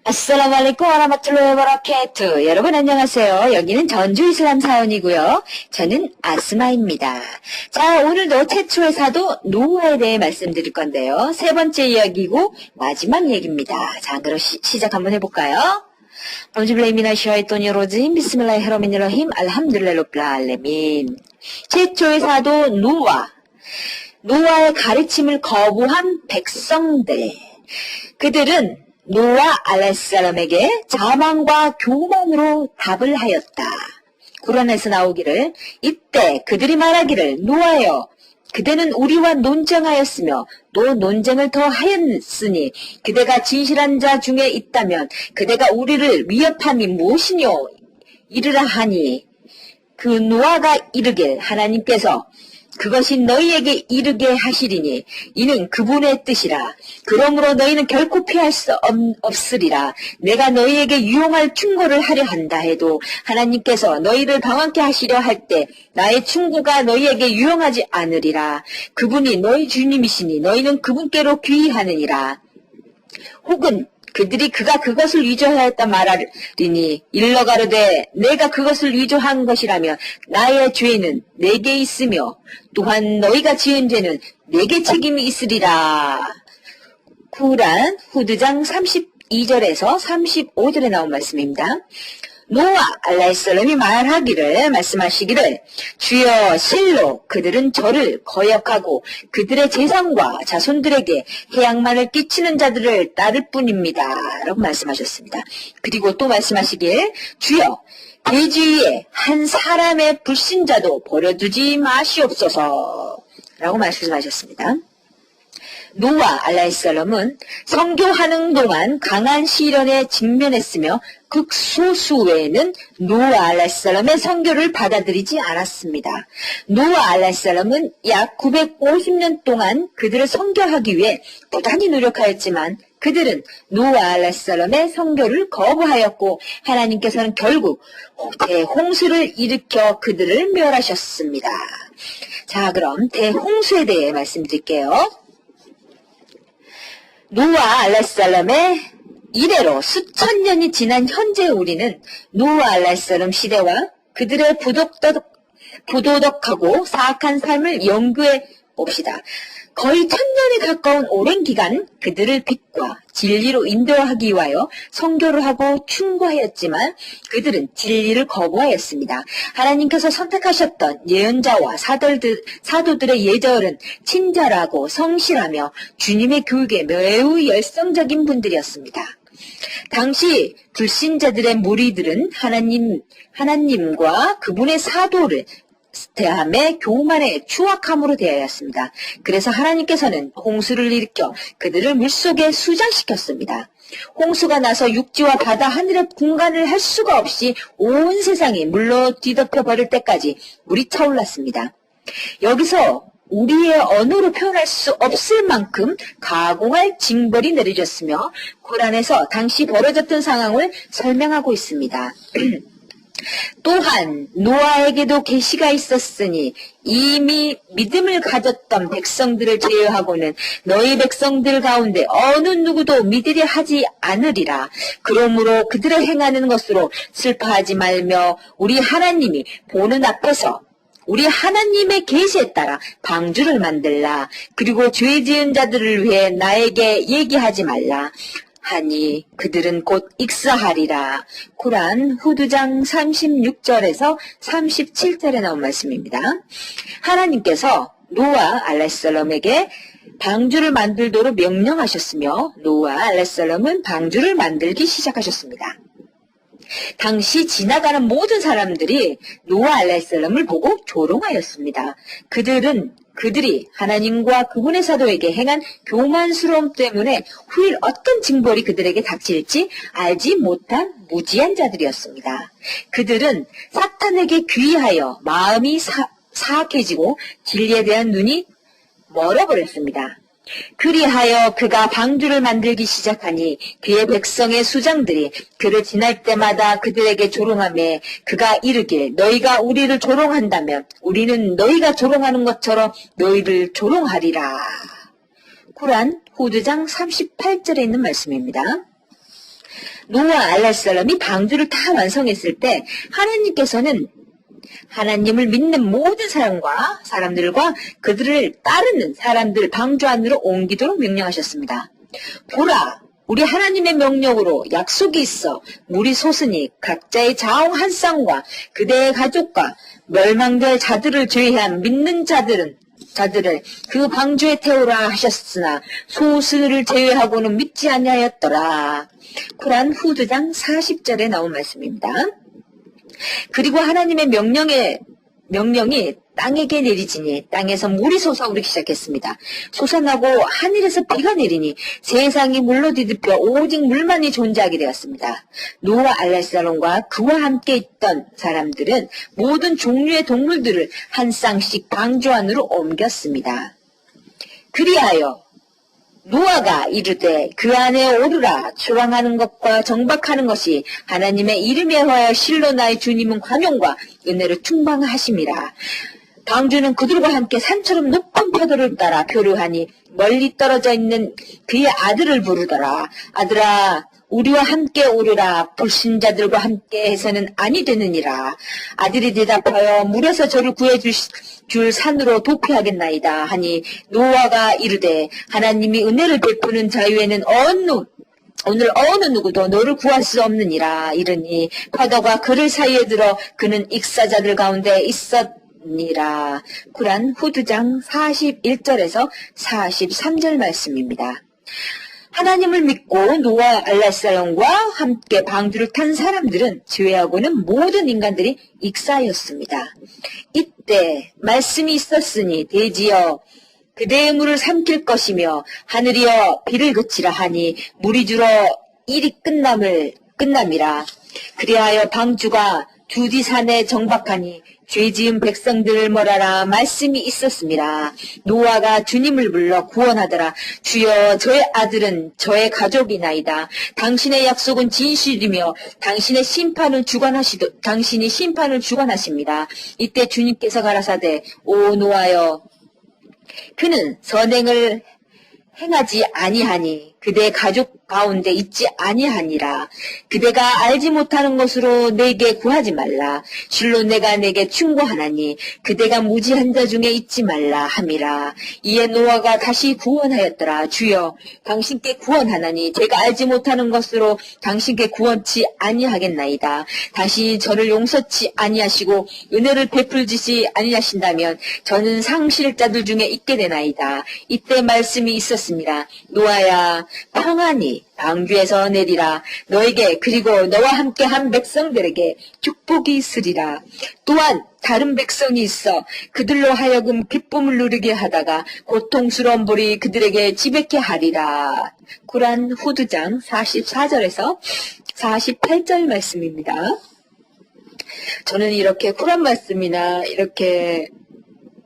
아스살라무알레이쿰 와라마툴라히 와바라카투. 여러분 안녕하세요. 여기는 전주 이슬람 사원이고요. 저는 아스마입니다. 자, 오늘도 최초의 사도 노아에 대해 말씀드릴 건데요. 세 번째 이야기고 마지막 얘기입니다. 자, 그럼 시작 한번 해볼까요? 아우즈빌라히미나시아이토니로짐 비스밀라히르rah마니르라힘 알함두릴라히 rabbil 알레민. 최초의 사도 노아의 가르침을 거부한 백성들. 그들은 노아 알라이히스살람에게 자만과 교만으로 답을 하였다. 구란에서 나오기를, 이때 그들이 말하기를, 노아여, 그대는 우리와 논쟁하였으며 또 논쟁을 더 하였으니 그대가 진실한 자 중에 있다면 그대가 우리를 위협함이 무엇이뇨? 이르라 하니, 그 노아가 이르길, 하나님께서 그것이 너희에게 이르게 하시리니 이는 그분의 뜻이라. 그러므로 너희는 결코 피할 수 없으리라. 내가 너희에게 유용할 충고를 하려 한다 해도 하나님께서 너희를 방황케 하시려 할 때 나의 충고가 너희에게 유용하지 않으리라. 그분이 너희 주님이시니 너희는 그분께로 귀의하느니라. 혹은 그들이 그가 그것을 위조하였다 말하리니 일러 가로되 내가 그것을 위조한 것이라면 나의 죄는 내게 있으며 또한 너희가 지은 죄는 내게 책임이 있으리라. 구란 후드장 32절에서 35절에 나온 말씀입니다. 노아 알라이히스살람이 말씀하시기를, 주여 실로 그들은 저를 거역하고 그들의 재산과 자손들에게 해악만을 끼치는 자들을 따를 뿐입니다. 라고 말씀하셨습니다. 그리고 또 말씀하시길, 주여 대주위에 한 사람의 불신자도 버려두지 마시옵소서. 라고 말씀하셨습니다. 노아 알라이히스살람은 선교하는 동안 강한 시련에 직면했으며 극소수 외에는 노아 알라이히스살람의 선교를 받아들이지 않았습니다. 노아 알라이히스살람은 약 950년 동안 그들을 선교하기 위해 부단히 노력하였지만 그들은 노아 알라이히스살람의 선교를 거부하였고 하나님께서는 결국 대홍수를 일으켜 그들을 멸하셨습니다. 자, 그럼 대홍수에 대해 말씀드릴게요. 노아 알라이히스살람의 이래로 수천 년이 지난 현재 우리는 노아 알라이히스살람 시대와 그들의 부도덕하고 사악한 삶을 연구해 봅시다. 거의 1000년에 가까운 오랜 기간 그들을 빛과 진리로 인도하기 위하여 선교를 하고 충고하였지만 그들은 진리를 거부하였습니다. 하나님께서 선택하셨던 예언자와 사도들의 예절은 친절하고 성실하며 주님의 교육에 매우 열성적인 분들이었습니다. 당시 불신자들의 무리들은 하나님과 그분의 사도를 대함에 교만에 추악함으로 대하였습니다. 그래서 하나님께서는 홍수를 일으켜 그들을 물속에 수장시켰습니다. 홍수가 나서 육지와 바다, 하늘의 분간을 할 수가 없이 온 세상이 물로 뒤덮여 버릴 때까지 물이 차올랐습니다. 여기서 우리의 언어로 표현할 수 없을 만큼 가공할 징벌이 내려졌으며 코란에서 당시 벌어졌던 상황을 설명하고 있습니다. 또한 노아에게도 계시가 있었으니 이미 믿음을 가졌던 백성들을 제외하고는 너희 백성들 가운데 어느 누구도 믿으려 하지 않으리라. 그러므로 그들을 행하는 것으로 슬퍼하지 말며 우리 하나님이 보는 앞에서 우리 하나님의 계시에 따라 방주를 만들라. 그리고 죄 지은 자들을 위해 나에게 얘기하지 말라. 하니 그들은 곧 익사하리라. 구란 후드장 36절에서 37절에 나온 말씀입니다. 하나님께서 노아 알라이히스살람에게 방주를 만들도록 명령하셨으며 노아 알라이히스살람은 방주를 만들기 시작하셨습니다. 당시 지나가는 모든 사람들이 노아 알라이히스살람을 보고 조롱하였습니다. 그들이 하나님과 그분의 사도에게 행한 교만스러움 때문에 후일 어떤 징벌이 그들에게 닥칠지 알지 못한 무지한 자들이었습니다. 그들은 사탄에게 귀의하여 마음이 사악해지고 진리에 대한 눈이 멀어버렸습니다. 그리하여 그가 방주를 만들기 시작하니 그의 백성의 수장들이 그를 지날 때마다 그들에게 조롱하며 그가 이르길, 너희가 우리를 조롱한다면 우리는 너희가 조롱하는 것처럼 너희를 조롱하리라. 구란 후드장 38절에 있는 말씀입니다. 노아 알랄살람이 방주를 다 완성했을 때 하나님께서는 하나님을 믿는 모든 사람들과 그들을 따르는 사람들 방주 안으로 옮기도록 명령하셨습니다. 보라, 우리 하나님의 명령으로 약속이 있어 물이 솟으니 각자의 자웅 한 쌍과 그대의 가족과 멸망될 자들을 제외한 믿는 자들을 그 방주에 태우라 하셨으나 소수를 제외하고는 믿지 아니하였더라. 쿠란 후드장 40절에 나온 말씀입니다. 그리고 하나님의 명령이 땅에게 내리지니 땅에서 물이 솟아오르기 시작했습니다. 솟아나고 하늘에서 비가 내리니 세상이 물로 뒤덮여 오직 물만이 존재하게 되었습니다. 노아 알랄살롬과 그와 함께 있던 사람들은 모든 종류의 동물들을 한 쌍씩 방주 안으로 옮겼습니다. 그리하여 노아가 이르되 그 안에 오르라. 추방하는 것과 정박하는 것이 하나님의 이름에 하여 실로 나의 주님은 광용과 은혜로 충만하심이라. 방주는 그들과 함께 산처럼 높은 표도를 따라 표류하니 멀리 떨어져 있는 그의 아들을 부르더라. 아들아, 우리와 함께 오르라. 불신자들과 함께 해서는 아니 되느니라. 아들이 대답하여 물에서 저를 구해줄 산으로 도피하겠나이다 하니 노아가 이르되 하나님이 은혜를 베푸는 자유에는 오늘 어느 누구도 너를 구할 수 없느니라. 이르니 파도가 그를 사이에 들어 그는 익사자들 가운데 있었니라. 쿠란 후드장 41절에서 43절 말씀입니다. 하나님을 믿고 노아 알랄살롬과 함께 방주를 탄 사람들은 제외하고는 모든 인간들이 익사였습니다. 이때 말씀이 있었으니 대지여 그대의 물을 삼킬 것이며 하늘이여 비를 그치라 하니 물이 줄어 일이 끝남이라. 그리하여 방주가 두디산에 정박하니 죄지은 백성들을 멀어라. 말씀이 있었습니다. 노아가 주님을 불러 구원하더라. 주여, 저의 아들은 저의 가족이나이다. 당신의 약속은 진실이며 당신이 심판을 주관하십니다. 이때 주님께서 가라사대 오 노아여, 그는 선행을 행하지 아니하니 그대 가족 가운데 있지 아니하니라. 그대가 알지 못하는 것으로 내게 구하지 말라. 실로 내가 내게 충고하나니 그대가 무지한 자 중에 있지 말라 함이라. 이에 노아가 다시 구원하였더라. 주여, 당신께 구원하나니 제가 알지 못하는 것으로 당신께 구원치 아니하겠나이다. 다시 저를 용서치 아니하시고 은혜를 베풀지 아니하신다면 저는 상실자들 중에 있게 되나이다. 이때 말씀이 있었습니다. 노아야, 평안히 방주에서 내리라. 너에게 그리고 너와 함께 한 백성들에게 축복이 있으리라. 또한 다른 백성이 있어 그들로 하여금 기쁨을 누리게 하다가 고통스러운 불이 그들에게 지배케 하리라. 쿠란 후드장 44절에서 48절 말씀입니다. 저는 이렇게 쿠란 말씀이나 이렇게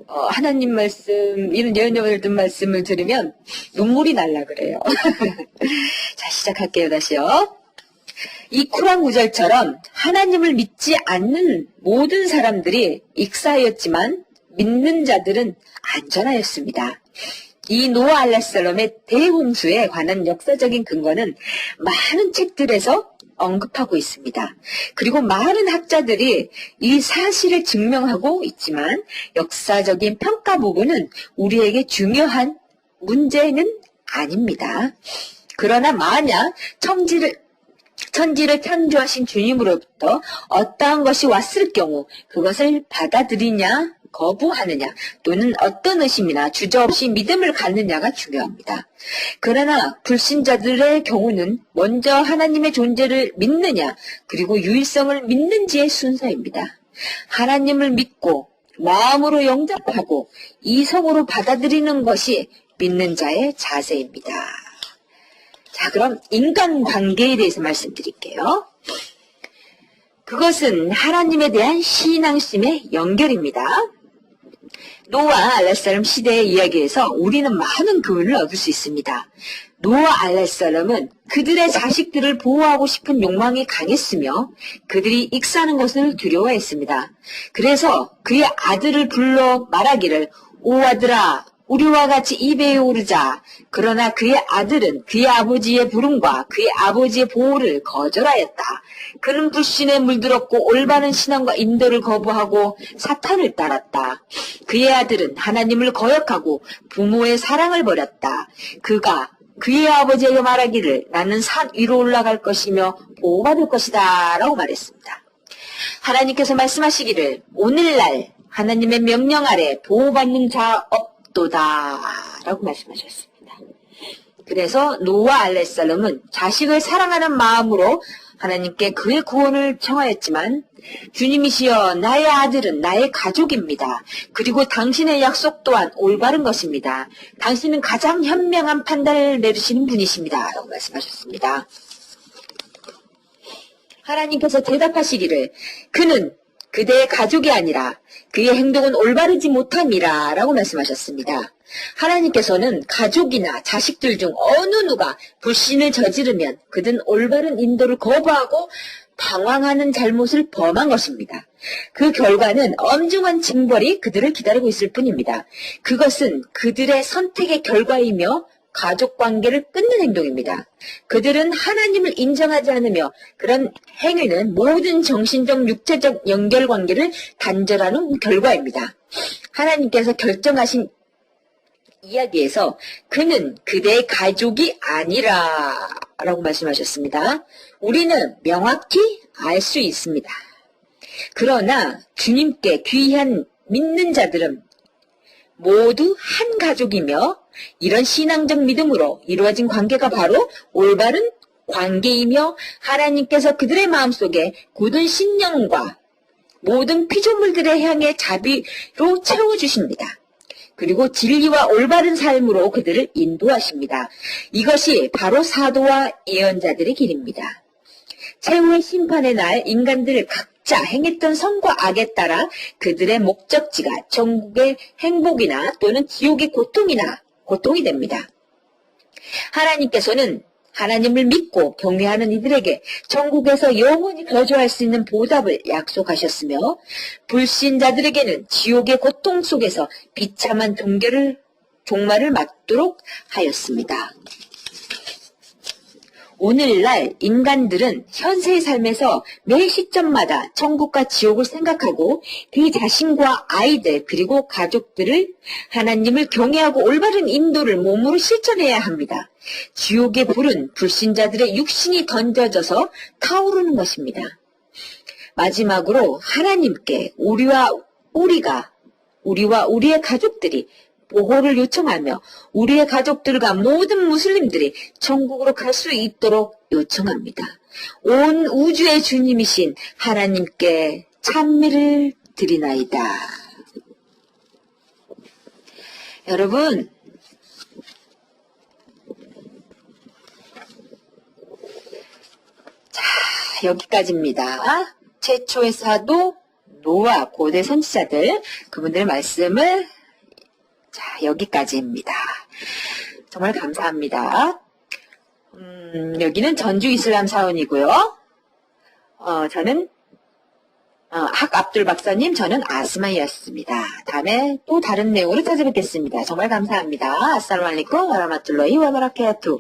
하나님 말씀, 이런 예언을 든 말씀을 들으면 눈물이 날라 그래요. 자, 시작할게요, 다시요. 이 쿠란 구절처럼 하나님을 믿지 않는 모든 사람들이 익사하였지만 믿는 자들은 안전하였습니다. 이 노아 알랄살롬의 대홍수에 관한 역사적인 근거는 많은 책들에서 언급하고 있습니다. 그리고 많은 학자들이 이 사실을 증명하고 있지만 역사적인 평가 부분은 우리에게 중요한 문제는 아닙니다. 그러나 만약 천지를 창조하신 주님으로부터 어떠한 것이 왔을 경우 그것을 받아들이냐 거부하느냐 또는 어떤 의심이나 주저없이 믿음을 갖느냐가 중요합니다. 그러나 불신자들의 경우는 먼저 하나님의 존재를 믿느냐 그리고 유일성을 믿는지의 순서입니다. 하나님을 믿고 마음으로 영접하고 이성으로 받아들이는 것이 믿는 자의 자세입니다. 자, 그럼 인간관계에 대해서 말씀드릴게요. 그것은 하나님에 대한 신앙심의 연결입니다. 노아 알랄살롬 시대의 이야기에서 우리는 많은 교훈을 얻을 수 있습니다. 노아 알랄살롬은 그들의 자식들을 보호하고 싶은 욕망이 강했으며 그들이 익사하는 것을 두려워했습니다. 그래서 그의 아들을 불러 말하기를 오 아들아 우리와 같이 입에 오르자. 그러나 그의 아들은 그의 아버지의 부름과 그의 아버지의 보호를 거절하였다. 그는 불신에 물들었고 올바른 신앙과 인도를 거부하고 사탄을 따랐다. 그의 아들은 하나님을 거역하고 부모의 사랑을 버렸다. 그가 그의 아버지에게 말하기를 나는 산 위로 올라갈 것이며 보호받을 것이다 라고 말했습니다. 하나님께서 말씀하시기를 오늘날 하나님의 명령 아래 보호받는 자 없도다 라고 말씀하셨습니다. 그래서 노아 알레살롬은 자식을 사랑하는 마음으로 하나님께 그의 구원을 청하였지만 주님이시여 나의 아들은 나의 가족입니다. 그리고 당신의 약속 또한 올바른 것입니다. 당신은 가장 현명한 판단을 내리시는 분이십니다. 라고 말씀하셨습니다. 하나님께서 대답하시기를 그는 그대의 가족이 아니라 그의 행동은 올바르지 못함이라 라고 말씀하셨습니다. 하나님께서는 가족이나 자식들 중 어느 누가 불신을 저지르면 그든 올바른 인도를 거부하고 방황하는 잘못을 범한 것입니다. 그 결과는 엄중한 징벌이 그들을 기다리고 있을 뿐입니다. 그것은 그들의 선택의 결과이며 가족 관계를 끊는 행동입니다. 그들은 하나님을 인정하지 않으며 그런 행위는 모든 정신적, 육체적 연결 관계를 단절하는 결과입니다. 하나님께서 결정하신 이야기에서 그는 그대의 가족이 아니라 라고 말씀하셨습니다. 우리는 명확히 알 수 있습니다. 그러나 주님께 귀한 믿는 자들은 모두 한 가족이며 이런 신앙적 믿음으로 이루어진 관계가 바로 올바른 관계이며 하나님께서 그들의 마음속에 굳은 신령과 모든 피조물들을 향해 자비로 채워주십니다. 그리고 진리와 올바른 삶으로 그들을 인도하십니다. 이것이 바로 사도와 예언자들의 길입니다. 최후의 심판의 날 인간들을 각자 행했던 선과 악에 따라 그들의 목적지가 천국의 행복이나 또는 지옥의 고통이 됩니다. 하나님께서는 하나님을 믿고 경외하는 이들에게 천국에서 영원히 거주할 수 있는 보답을 약속하셨으며 불신자들에게는 지옥의 고통 속에서 비참한 종말을 맞도록 하였습니다. 오늘날 인간들은 현세의 삶에서 매 시점마다 천국과 지옥을 생각하고 그 자신과 아이들 그리고 가족들을 하나님을 경외하고 올바른 인도를 몸으로 실천해야 합니다. 지옥의 불은 불신자들의 육신이 던져져서 타오르는 것입니다. 마지막으로 하나님께 우리와 우리의 가족들이 보호를 요청하며 우리의 가족들과 모든 무슬림들이 천국으로 갈 수 있도록 요청합니다. 온 우주의 주님이신 하나님께 찬미를 드리나이다. 여러분, 자, 여기까지입니다. 최초의 사도 노아 고대 선지자들 그분들의 말씀을 자, 여기까지입니다. 정말 감사합니다. 여기는 전주 이슬람 사원이고요. 저는 학 압둘 박사님, 저는 아스마이였습니다. 다음에 또 다른 내용으로 찾아뵙겠습니다. 정말 감사합니다. 아스살라무 알라이쿰 와라마툴라히 와바라카투.